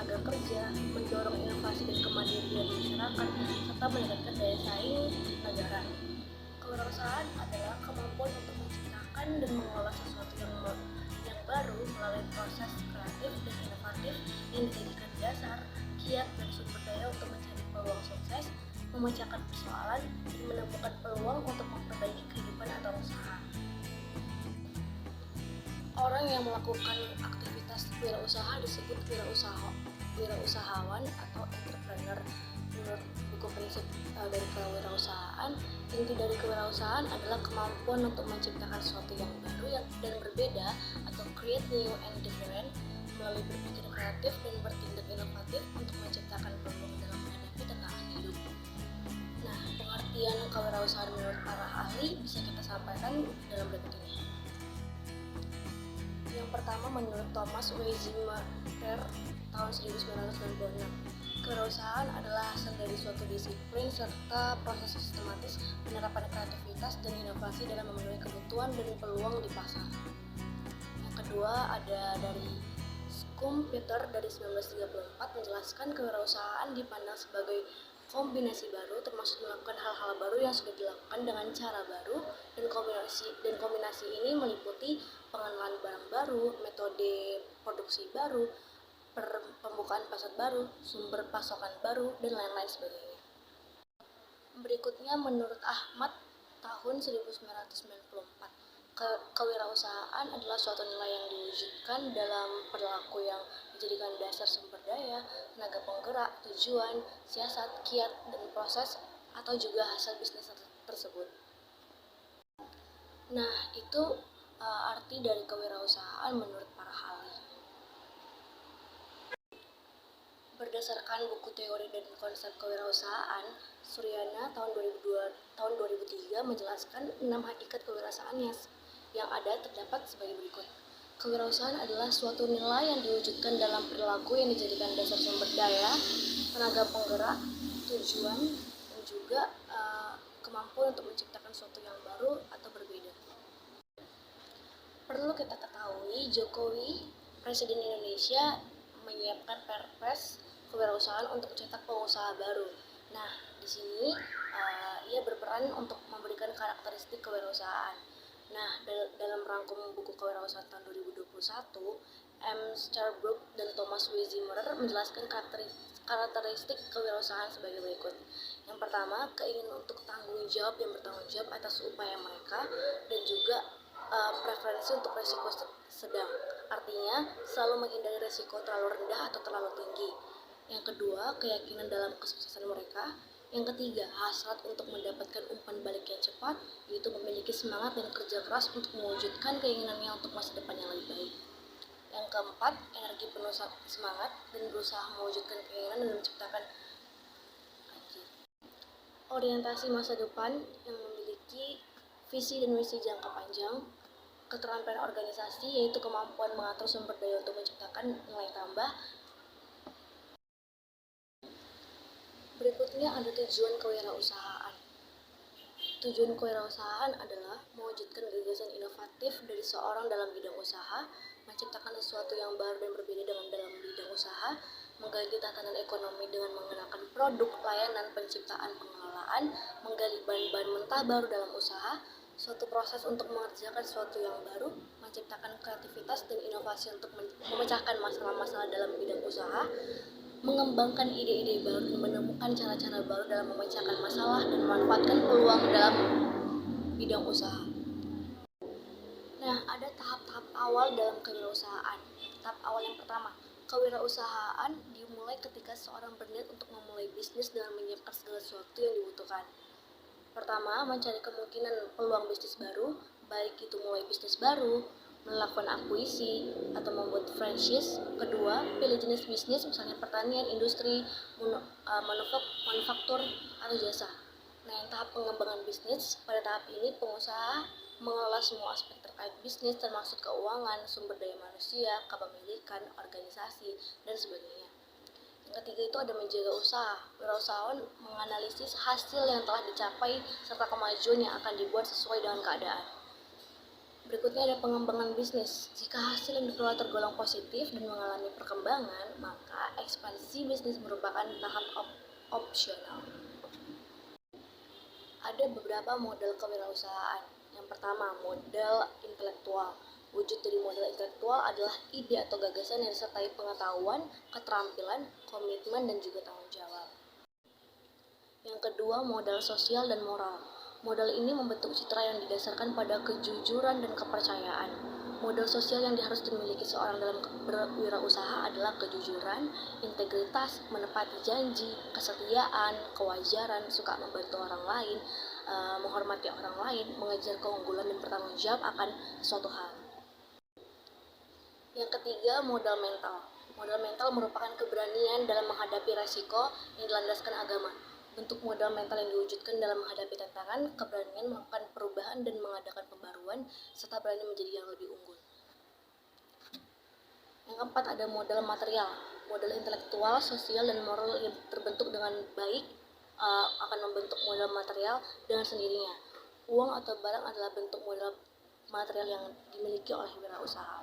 tenaga kerja, mendorong inovasi dan kemandirian masyarakat, serta meningkatkan daya saing negara. Kewirausahaan adalah kemampuan untuk menciptakan dan mengolah sesuatu yang baru melalui proses kreatif dan inovatif yang dijadikan dasar, kiat, dan sumber daya untuk mencari peluang sukses, memecahkan persoalan, dan menemukan peluang untuk memperbaiki kehidupan atau usaha. Orang yang melakukan aktivitas wirausaha disebut wirausahawan atau entrepreneur. Menurut buku prinsip dari kewirausahaan, inti dari kewirausahaan adalah kemampuan untuk menciptakan sesuatu yang baru dan berbeda atau create new and different melalui berpikir kreatif dan bertindak inovatif untuk menciptakan peluang dalam menghadapi tantangan hidup. Nah, pengertian kewirausahaan menurut para ahli bisa kita sampaikan dalam berikut ini. Yang pertama, menurut Thomas Weizimer tahun 1996, kewirausahaan adalah hasil dari suatu disiplin serta proses sistematis penerapan kreativitas dan inovasi dalam memenuhi kebutuhan dan peluang di pasar. Yang kedua ada dari Schumpeter dari 1934 menjelaskan kewirausahaan dipandang sebagai kombinasi baru, termasuk melakukan hal-hal baru yang sudah dilakukan dengan cara baru, dan kombinasi ini meliputi pengenalan barang baru, metode produksi baru, pembukaan pasar baru, sumber pasokan baru, dan lain-lain sebagainya. Berikutnya menurut Ahmad tahun 1994, kewirausahaan adalah suatu nilai yang diwujudkan dalam perilaku yang dijadikan dasar sumber daya, tenaga penggerak, tujuan, siasat, kiat, dan proses atau juga hasil bisnis tersebut. Nah, itu arti dari kewirausahaan menurut para ahli. Berdasarkan buku teori dan konsep kewirausahaan, Suryana tahun 2003 menjelaskan 6 hakikat kewirausahaan yang ada terdapat sebagai berikut. Kewirausahaan adalah suatu nilai yang diwujudkan dalam perilaku yang dijadikan dasar sumber daya, tenaga penggerak, tujuan, dan juga kemampuan untuk menciptakan sesuatu yang baru atau berbeda. Perlu kita ketahui, Jokowi, Presiden Indonesia, menyiapkan Perpres kewirausahaan untuk mencetak pengusaha baru. Nah, di sini ia berperan untuk memberikan karakteristik kewirausahaan. Nah, dalam rangkum buku kewirausahaan tahun 2021, M. Starbrook dan Thomas Weizimer menjelaskan karakteristik kewirausahaan sebagai berikut. Yang pertama, keinginan untuk tanggung jawab yang bertanggung jawab atas upaya mereka, dan juga preferensi untuk risiko sedang. Artinya, selalu menghindari risiko terlalu rendah atau terlalu tinggi. Yang kedua, keyakinan dalam kesuksesan mereka. Yang ketiga, hasrat untuk mendapatkan umpan balik yang cepat, yaitu memiliki semangat dan kerja keras untuk mewujudkan keinginannya untuk masa depan yang lebih baik. Yang keempat, energi penuh semangat dan berusaha mewujudkan keinginan dan menciptakan orientasi masa depan yang memiliki visi dan misi jangka panjang. Keterampilan organisasi, yaitu kemampuan mengatur sumber daya untuk menciptakan nilai tambah. Berikutnya ada tujuan kewirausahaan. Tujuan kewirausahaan adalah mewujudkan gagasan inovatif dari seorang dalam bidang usaha, menciptakan sesuatu yang baru dan berbeda dalam bidang usaha, mengganti tatanan ekonomi dengan mengenakan produk, layanan, penciptaan, pengelolaan, menggali bahan-bahan mentah baru dalam usaha, suatu proses untuk mengerjakan sesuatu yang baru, menciptakan kreativitas dan inovasi untuk memecahkan masalah-masalah dalam bidang usaha, mengembangkan ide-ide baru dan menemukan cara-cara baru dalam memecahkan masalah dan memanfaatkan peluang dalam bidang usaha. Nah, ada tahap-tahap awal dalam kewirausahaan. Tahap awal yang pertama, kewirausahaan dimulai ketika seorang berniat untuk memulai bisnis dengan menyiapkan segala sesuatu yang dibutuhkan. Pertama, mencari kemungkinan peluang bisnis baru, baik itu mulai bisnis baru, melakukan akuisisi, atau membuat franchise. Kedua, pilih jenis bisnis, misalnya pertanian, industri, manufaktur, atau jasa. Nah, yang tahap pengembangan bisnis, pada tahap ini pengusaha mengelola semua aspek terkait bisnis, termasuk keuangan, sumber daya manusia, kepemilikan, organisasi, dan sebagainya. Yang ketiga itu ada menjaga usaha. Wirausahawan menganalisis hasil yang telah dicapai serta kemajuan yang akan dibuat sesuai dengan keadaan. Berikutnya ada pengembangan bisnis. Jika hasil yang dikelola tergolong positif dan mengalami perkembangan, maka ekspansi bisnis merupakan tahap opsional. Ada beberapa model kewirausahaan. Yang pertama, modal intelektual. Wujud dari modal intelektual adalah ide atau gagasan yang disertai pengetahuan, keterampilan, komitmen, dan juga tanggung jawab. Yang kedua, modal sosial dan moral. Modal ini membentuk citra yang didasarkan pada kejujuran dan kepercayaan. Modal sosial yang harus dimiliki seorang dalam berwirausaha adalah kejujuran, integritas, menepati janji, kesetiaan, kewajaran, suka membantu orang lain, menghormati orang lain, mengejar keunggulan dan bertanggung jawab akan suatu hal. Yang ketiga, modal mental. Modal mental merupakan keberanian dalam menghadapi resiko yang dilandaskan agama. Bentuk modal mental yang diwujudkan dalam menghadapi tantangan, keberanian melakukan perubahan dan mengadakan pembaruan, serta berani menjadi yang lebih unggul. Yang keempat, ada modal material. Modal intelektual, sosial, dan moral yang terbentuk dengan baik akan membentuk modal material dengan sendirinya. Uang atau barang adalah bentuk modal material yang dimiliki oleh wirausaha.